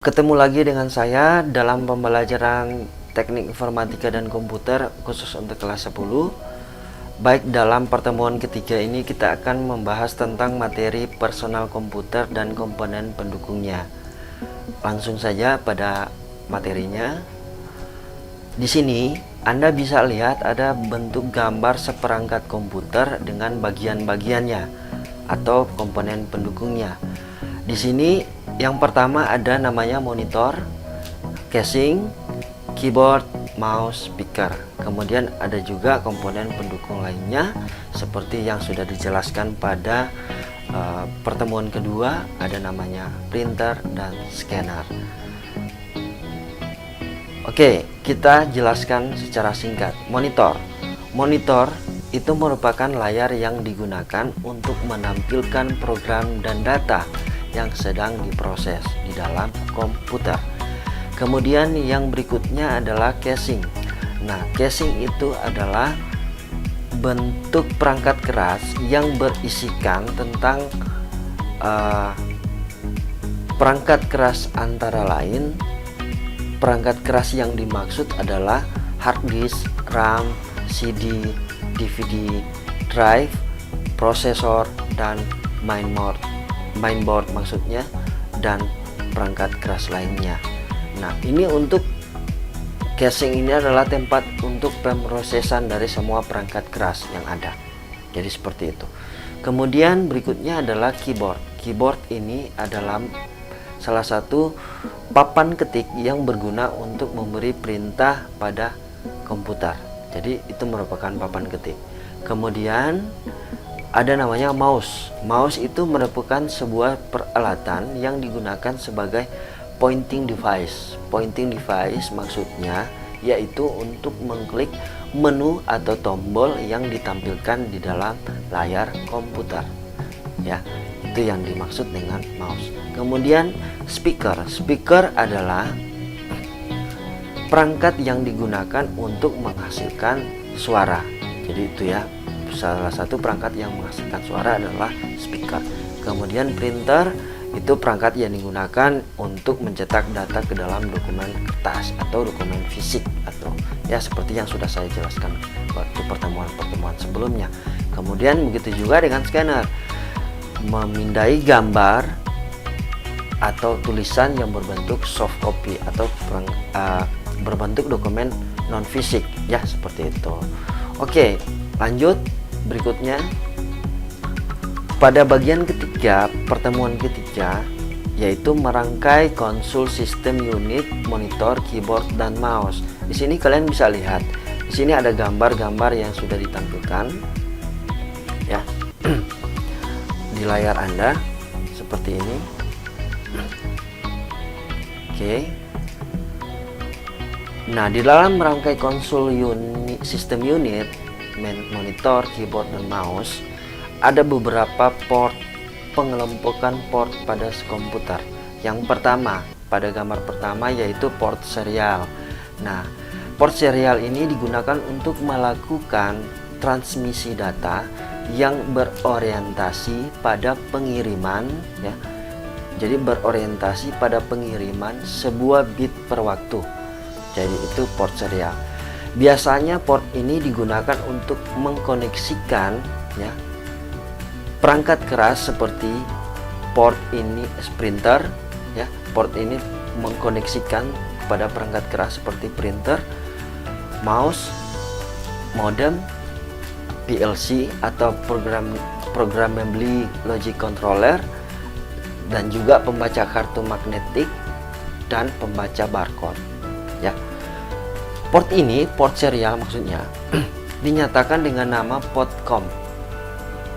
Ketemu lagi dengan saya dalam pembelajaran teknik informatika dan komputer khusus untuk kelas 10. Baik, dalam pertemuan ketiga ini kita akan membahas tentang materi personal komputer dan komponen pendukungnya. Langsung saja pada materinya. Di sini Anda bisa lihat ada bentuk gambar seperangkat komputer dengan bagian-bagiannya atau komponen pendukungnya. Di sini yang pertama ada namanya monitor, casing, keyboard, mouse, speaker. Kemudian ada juga komponen pendukung lainnya seperti yang sudah dijelaskan pada pertemuan kedua, ada namanya printer dan scanner. Oke, kita jelaskan secara singkat. Monitor itu merupakan layar yang digunakan untuk menampilkan program dan data yang sedang diproses di dalam komputer. Kemudian yang berikutnya adalah casing. Nah, casing itu adalah bentuk perangkat keras yang berisikan tentang perangkat keras antara lain. Perangkat keras yang dimaksud adalah hard disk, RAM, CD, DVD, drive, prosesor, dan mainboard maksudnya, dan perangkat keras lainnya. Nah, ini untuk casing ini adalah tempat untuk pemrosesan dari semua perangkat keras yang ada. Jadi seperti itu. Kemudian berikutnya adalah keyboard. Keyboard ini adalah salah satu papan ketik yang berguna untuk memberi perintah pada komputer. Jadi itu merupakan papan ketik. Kemudian ada namanya mouse. Mouse itu merupakan sebuah peralatan yang digunakan sebagai pointing device. Pointing device maksudnya yaitu untuk mengklik menu atau tombol yang ditampilkan di dalam layar komputer. Ya, itu yang dimaksud dengan mouse. Kemudian speaker. Speaker adalah perangkat yang digunakan untuk menghasilkan suara. Jadi itu ya, salah satu perangkat yang menghasilkan suara adalah speaker. Kemudian printer itu perangkat yang digunakan untuk mencetak data ke dalam dokumen kertas atau dokumen fisik, atau ya seperti yang sudah saya jelaskan waktu pertemuan sebelumnya. Kemudian begitu juga dengan scanner, memindai gambar atau tulisan yang berbentuk soft copy atau berbentuk dokumen non fisik, ya seperti itu. Oke, lanjut. Berikutnya pada bagian ketiga, pertemuan ketiga, yaitu merangkai konsol sistem unit, monitor, keyboard, dan mouse. Di sini kalian bisa lihat, di sini ada gambar-gambar yang sudah ditampilkan ya di layar Anda seperti ini. Oke. Nah, di dalam merangkai konsol unit, sistem unit, monitor, keyboard, dan mouse, ada beberapa port, pengelompokan port pada komputer. Yang pertama, pada gambar pertama yaitu port serial. Nah, port serial ini digunakan untuk melakukan transmisi data yang berorientasi pada pengiriman ya. Jadi berorientasi pada pengiriman sebuah bit per waktu. Jadi itu port serial. Biasanya port ini digunakan untuk mengkoneksikan ya perangkat keras seperti port ini printer ya. Port ini mengkoneksikan kepada perangkat keras seperti printer, mouse, modem, PLC atau programmable logic controller, dan juga pembaca kartu magnetik dan pembaca barcode ya. Port ini, port serial maksudnya, dinyatakan dengan nama port COM.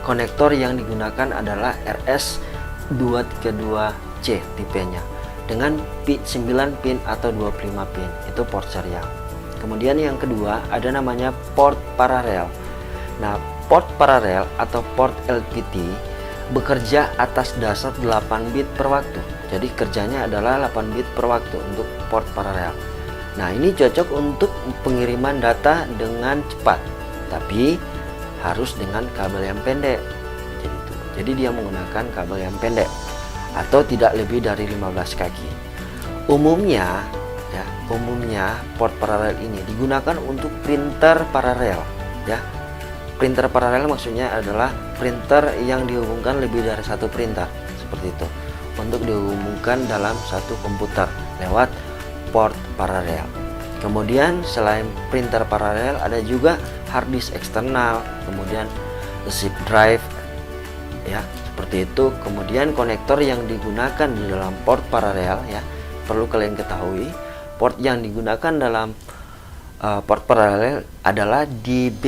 Konektor yang digunakan adalah RS232C tipenya dengan 9 pin atau 25 pin. Itu port serial. Kemudian yang kedua ada namanya port paralel. Nah, port paralel atau port LPT bekerja atas dasar 8 bit per waktu. Jadi kerjanya adalah 8 bit per waktu untuk port paralel. Nah, ini cocok untuk pengiriman data dengan cepat, tapi harus dengan kabel yang pendek. Jadi dia menggunakan kabel yang pendek atau tidak lebih dari 15 kaki. Umumnya ya, umumnya port paralel ini digunakan untuk printer paralel ya. Printer paralel maksudnya adalah printer yang dihubungkan lebih dari satu printer, seperti itu, untuk dihubungkan dalam satu komputer lewat port paralel. Kemudian selain printer paralel ada juga hard disk eksternal, kemudian zip drive ya, seperti itu. Kemudian konektor yang digunakan di dalam port paralel ya, perlu kalian ketahui, port yang digunakan dalam port paralel adalah DB.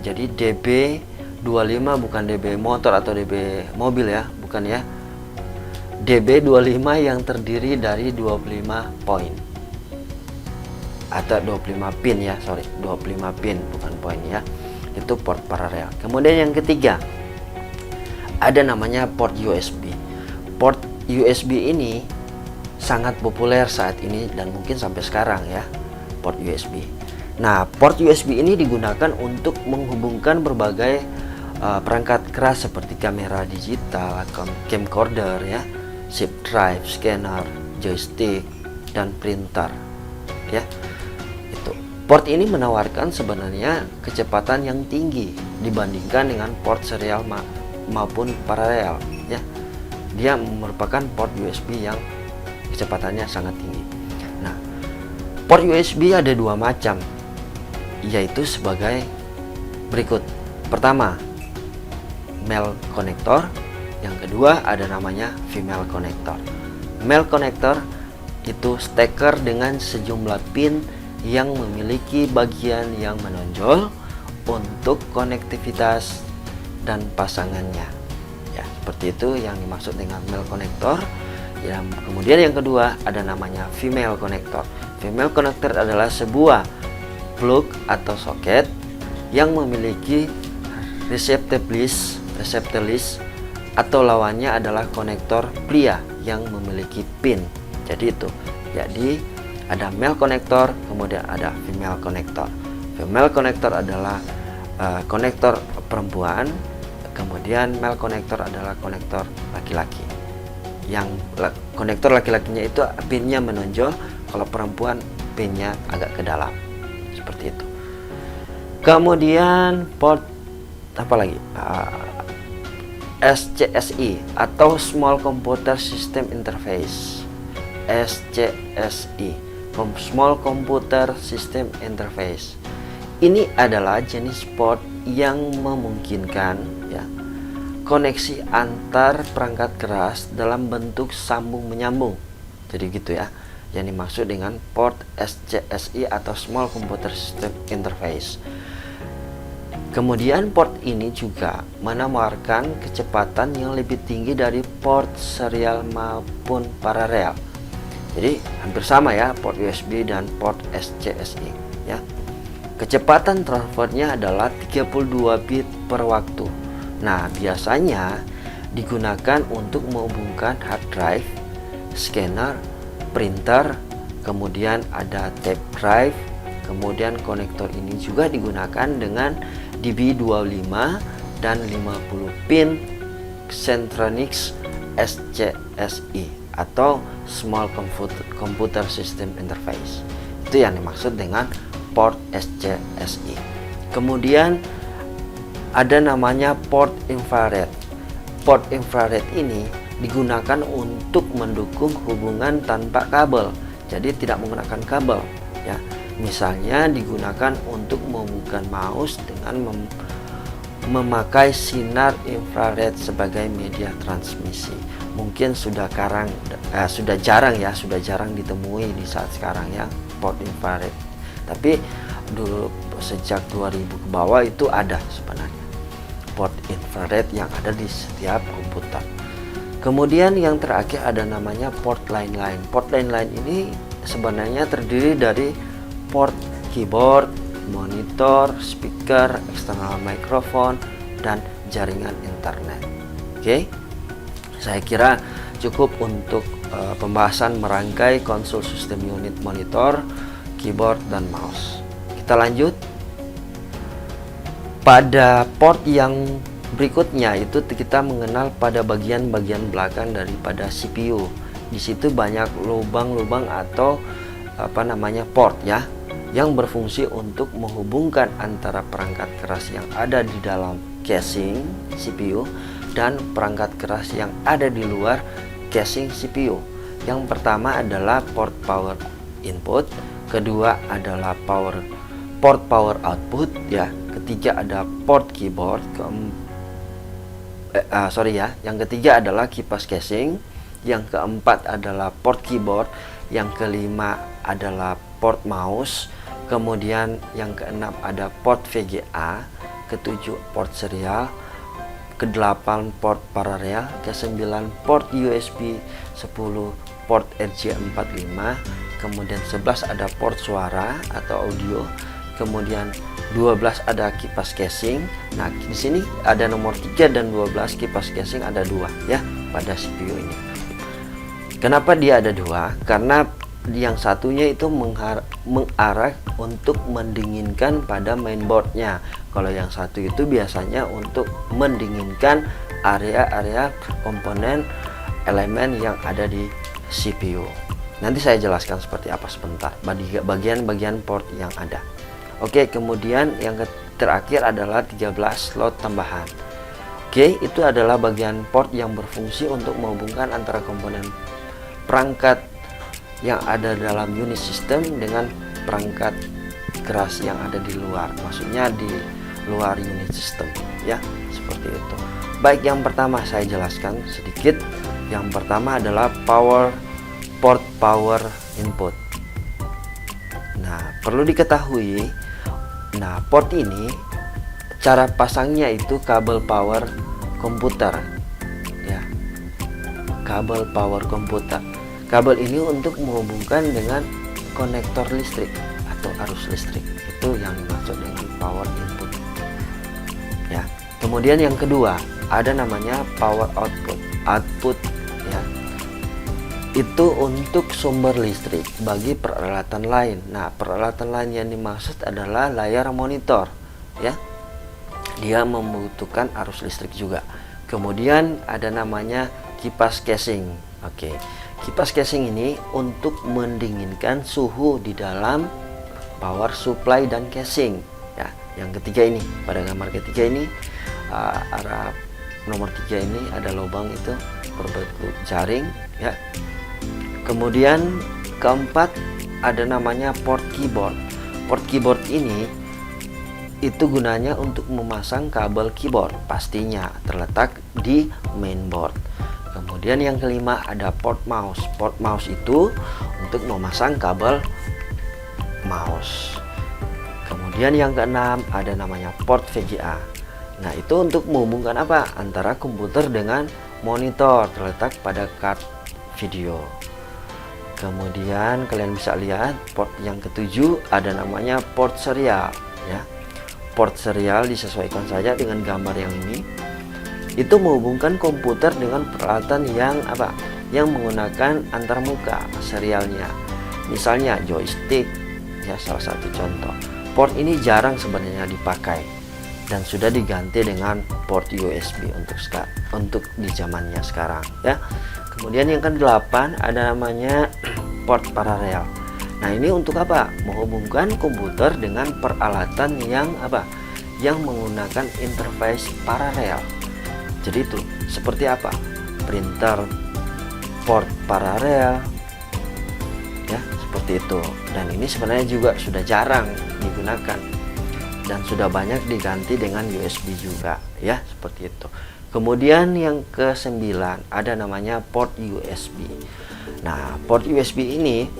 Jadi DB25, bukan DB motor atau DB mobil ya, bukan ya. DB25 yang terdiri dari 25 poin atau 25 pin ya, 25 pin bukan poin ya. Itu port paralel. Kemudian yang ketiga ada namanya port USB. Port USB ini sangat populer saat ini dan mungkin sampai sekarang ya, port USB. Nah, port USB ini digunakan untuk menghubungkan berbagai perangkat keras seperti kamera digital, camcorder ya, zip drive, scanner, joystick, dan printer ya. Itu. Port ini menawarkan sebenarnya kecepatan yang tinggi dibandingkan dengan port serial maupun paralel ya. Dia merupakan port USB yang kecepatannya sangat tinggi. Nah, port USB ada dua macam, yaitu sebagai berikut. Pertama, male connector. Yang kedua ada namanya female connector. Male connector itu steker dengan sejumlah pin yang memiliki bagian yang menonjol untuk konektivitas dan pasangannya ya, seperti itu yang dimaksud dengan male connector. Kemudian yang kedua ada namanya female connector. Female connector adalah sebuah plug atau soket yang memiliki receptalis atau lawannya adalah konektor pria yang memiliki pin. Jadi itu. Jadi ada male connector, kemudian ada female connector. Female connector adalah konektor perempuan, kemudian male connector adalah konektor laki-laki. Yang konektor laki-lakinya itu pinnya menonjol, kalau perempuan pinnya agak ke dalam. Seperti itu. Kemudian port apa lagi? SCSI atau Small Computer System Interface. SCSI, Small Computer System Interface. Ini adalah jenis port yang memungkinkan ya, koneksi antar perangkat keras dalam bentuk sambung menyambung. Jadi gitu ya. Yang dimaksud dengan port SCSI atau Small Computer System Interface. Kemudian port ini juga menawarkan kecepatan yang lebih tinggi dari port serial maupun paralel. Jadi hampir sama ya, port USB dan port SCSI ya. Kecepatan transfernya adalah 32 bit per waktu. Nah, biasanya digunakan untuk menghubungkan hard drive, scanner, printer, kemudian ada tape drive. Kemudian konektor ini juga digunakan dengan DB25 dan 50 pin Centronics SCSI atau Small Computer System Interface. Itu yang dimaksud dengan port SCSI. Kemudian ada namanya port infrared. Port infrared ini digunakan untuk mendukung hubungan tanpa kabel, jadi tidak menggunakan kabel ya. Misalnya digunakan untuk menghubungkan mouse dengan memakai sinar infrared sebagai media transmisi. Mungkin sudah jarang ditemui di saat sekarang ya, port infrared. Tapi dulu sejak 2000 ke bawah itu ada sebenarnya port infrared yang ada di setiap komputer. Kemudian yang terakhir ada namanya port line. Port line ini sebenarnya terdiri dari port keyboard, monitor, speaker, eksternal microphone, dan jaringan internet. Oke, saya kira cukup untuk pembahasan merangkai konsol sistem unit monitor, keyboard, dan mouse. Kita lanjut pada port yang berikutnya, itu kita mengenal pada bagian-bagian belakang daripada CPU, Di situ banyak lubang-lubang atau port ya, yang berfungsi untuk menghubungkan antara perangkat keras yang ada di dalam casing CPU dan perangkat keras yang ada di luar casing CPU. Yang pertama adalah port power input, kedua adalah port power output ya, ketiga ada port keyboard, yang ketiga adalah kipas casing, yang keempat adalah port keyboard, yang kelima adalah port mouse, kemudian yang keenam ada port VGA, ketujuh port serial, ke-8 port paralel, ke-9 port USB, 10 port RJ45, kemudian 11 ada port suara atau audio, kemudian 12 ada kipas casing. Nah, di sini ada nomor 3 dan 12 kipas casing ada 2 ya pada CPU ini. Kenapa dia ada 2? Karena yang satunya itu mengarah untuk mendinginkan pada mainboardnya. Kalau yang satu itu biasanya untuk mendinginkan area-area komponen elemen yang ada di CPU. Nanti saya jelaskan seperti apa sebentar bagian-bagian port yang ada. Oke, kemudian yang terakhir adalah 13 slot tambahan. Oke, itu adalah bagian port yang berfungsi untuk menghubungkan antara komponen perangkat yang ada dalam unit system dengan perangkat keras yang ada di luar, maksudnya di luar unit system ya, seperti itu. Baik, yang pertama saya jelaskan sedikit. Yang pertama adalah port power input. Nah, perlu diketahui, port ini cara pasangnya itu kabel power komputer ya, kabel power komputer. Kabel ini untuk menghubungkan dengan konektor listrik atau arus listrik. Itu yang dimaksud dengan power input ya. Kemudian yang kedua ada namanya power output ya. Itu untuk sumber listrik bagi peralatan lain. Nah, peralatan lain yang dimaksud adalah layar monitor ya. Dia membutuhkan arus listrik juga. Kemudian ada namanya kipas casing. Oke. Kipas casing ini untuk mendinginkan suhu di dalam power supply dan casing ya. Yang ketiga ini, pada gambar ketiga ini arah nomor 3 ini ada lubang itu berbentuk jaring ya. Kemudian keempat ada namanya port keyboard. Port keyboard ini itu gunanya untuk memasang kabel keyboard, pastinya terletak di mainboard. Kemudian yang kelima ada port mouse. Port mouse itu untuk memasang kabel mouse. Kemudian yang keenam ada namanya port VGA. Nah, itu untuk menghubungkan apa? Antara komputer dengan monitor terletak pada card video. Kemudian kalian bisa lihat port yang ketujuh ada namanya port serial ya. Port serial disesuaikan saja dengan gambar yang ini. Itu menghubungkan komputer dengan peralatan yang yang menggunakan antarmuka serialnya, misalnya joystick ya, salah satu contoh. Port ini jarang sebenarnya dipakai dan sudah diganti dengan port USB untuk di zamannya sekarang ya. Kemudian yang ke-8 ada namanya port paralel. Nah, ini untuk apa? Menghubungkan komputer dengan peralatan yang yang menggunakan interface paralel. Jadi itu seperti apa? Printer port paralel ya, seperti itu. Dan ini sebenarnya juga sudah jarang digunakan dan sudah banyak diganti dengan USB juga ya, seperti itu. Kemudian yang ke-9 ada namanya port USB. Nah, port USB ini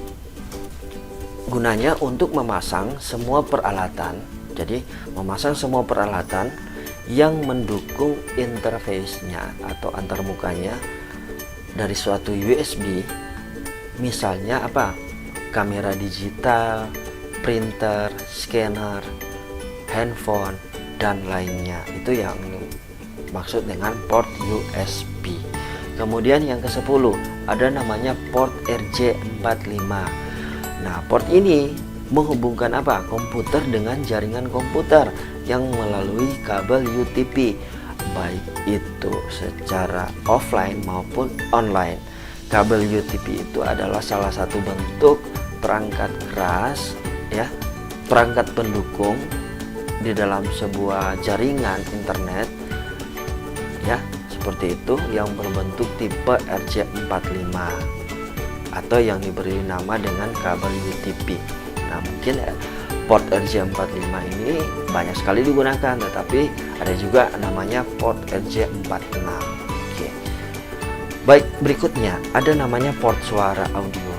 gunanya untuk memasang semua peralatan. Jadi memasang semua peralatan yang mendukung interface-nya atau antarmukanya dari suatu USB, misalnya kamera digital, printer, scanner, handphone dan lainnya. Itu yang maksud dengan port USB. Kemudian yang ke-10 ada namanya port RJ45. Nah, port ini menghubungkan komputer dengan jaringan komputer yang melalui kabel UTP, baik itu secara offline maupun online. kabel UTP itu adalah salah satu bentuk perangkat keras, ya, perangkat pendukung di dalam sebuah jaringan internet, ya, seperti itu, yang berbentuk tipe RJ45 atau yang diberi nama dengan kabel UTP. Nah, mungkin port RJ45 ini banyak sekali digunakan, tetapi ada juga namanya port RJ46. Baik, berikutnya ada namanya port suara audio.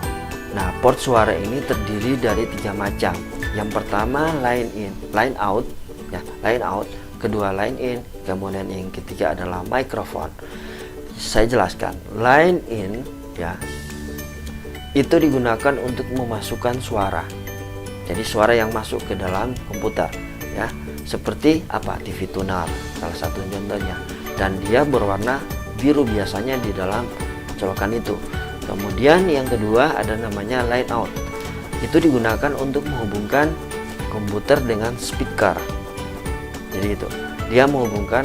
Nah, port suara ini terdiri dari 3 macam. Yang pertama line in, line out, ya, line out. Kedua line in, kemudian yang ketiga adalah mikrofon. Saya jelaskan. Line in, ya, itu digunakan untuk memasukkan suara. Jadi suara yang masuk ke dalam komputer, ya. Seperti apa? TV tuner, salah satu contohnya. Dan dia berwarna biru biasanya di dalam colokan itu. Kemudian yang kedua ada namanya line out. Itu digunakan untuk menghubungkan komputer dengan speaker. Jadi itu, dia menghubungkan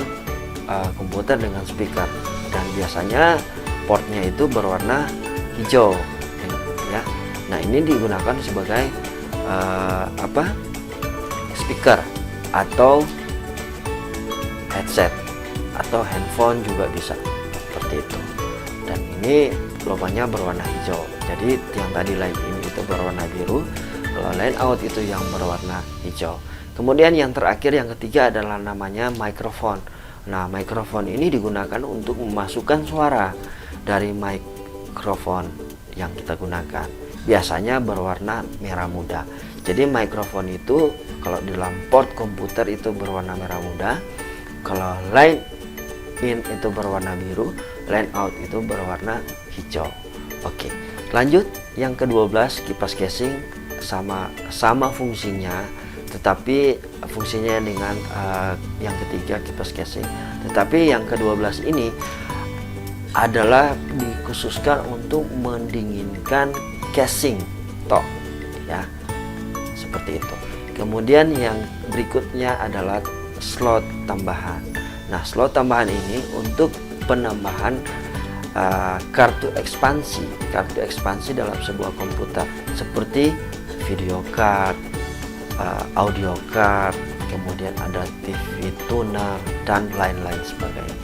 komputer dengan speaker, dan biasanya portnya itu berwarna hijau, ya. Nah, ini digunakan sebagai speaker atau headset atau handphone juga bisa, seperti itu. Dan ini lubangnya berwarna hijau. Jadi yang tadi line in itu berwarna biru, kalau line out itu yang berwarna hijau. Kemudian yang terakhir, yang ketiga adalah namanya mikrofon. Nah, mikrofon ini digunakan untuk memasukkan suara dari mikrofon yang kita gunakan. Biasanya berwarna merah muda. Jadi mikrofon itu kalau di dalam port komputer itu berwarna merah muda. Kalau line in itu berwarna biru, line out itu berwarna hijau. Oke, lanjut yang ke-12, kipas casing sama fungsinya, tetapi fungsinya dengan yang ketiga kipas casing. Tetapi yang ke-12 ini adalah dikhususkan untuk mendinginkan casing toh, ya, seperti itu. Kemudian yang berikutnya adalah slot tambahan. Nah, slot tambahan ini untuk penambahan kartu ekspansi dalam sebuah komputer, seperti video card, audio card, kemudian ada TV tuner dan lain-lain sebagainya,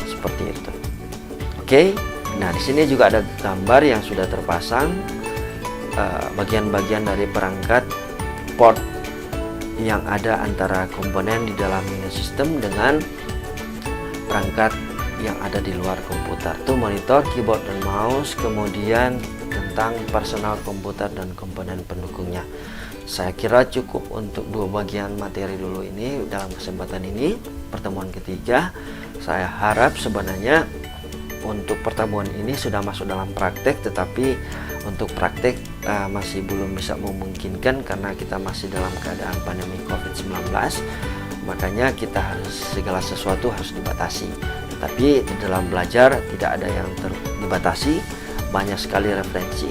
seperti itu. Oke, nah di sini juga ada gambar yang sudah terpasang bagian-bagian dari perangkat port yang ada antara komponen di dalam unit sistem dengan perangkat yang ada di luar komputer. Itu monitor, keyboard dan mouse, kemudian tentang personal komputer dan komponen pendukungnya. Saya kira cukup untuk 2 bagian materi dulu ini dalam kesempatan ini, pertemuan ketiga. Saya harap sebenarnya untuk pertemuan ini sudah masuk dalam praktek, tetapi untuk praktek masih belum bisa memungkinkan karena kita masih dalam keadaan pandemi COVID-19. Makanya kita segala sesuatu harus dibatasi. Tapi di dalam belajar tidak ada yang dibatasi, banyak sekali referensi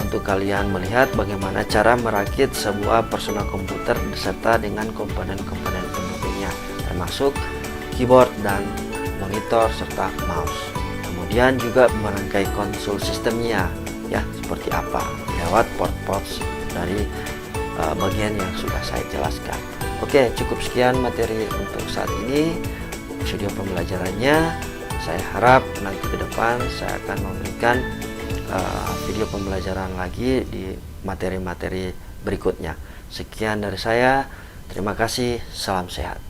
untuk kalian melihat bagaimana cara merakit sebuah personal komputer beserta dengan komponen-komponen pendukungnya, termasuk keyboard dan monitor serta mouse. Kemudian juga merangkai konsol sistemnya, ya, seperti apa lewat port-port dari bagian yang sudah saya jelaskan. Oke, cukup sekian materi untuk saat ini. Video pembelajarannya, saya harap nanti ke depan saya akan memberikan video pembelajaran lagi di materi-materi berikutnya. Sekian dari saya, terima kasih, salam sehat.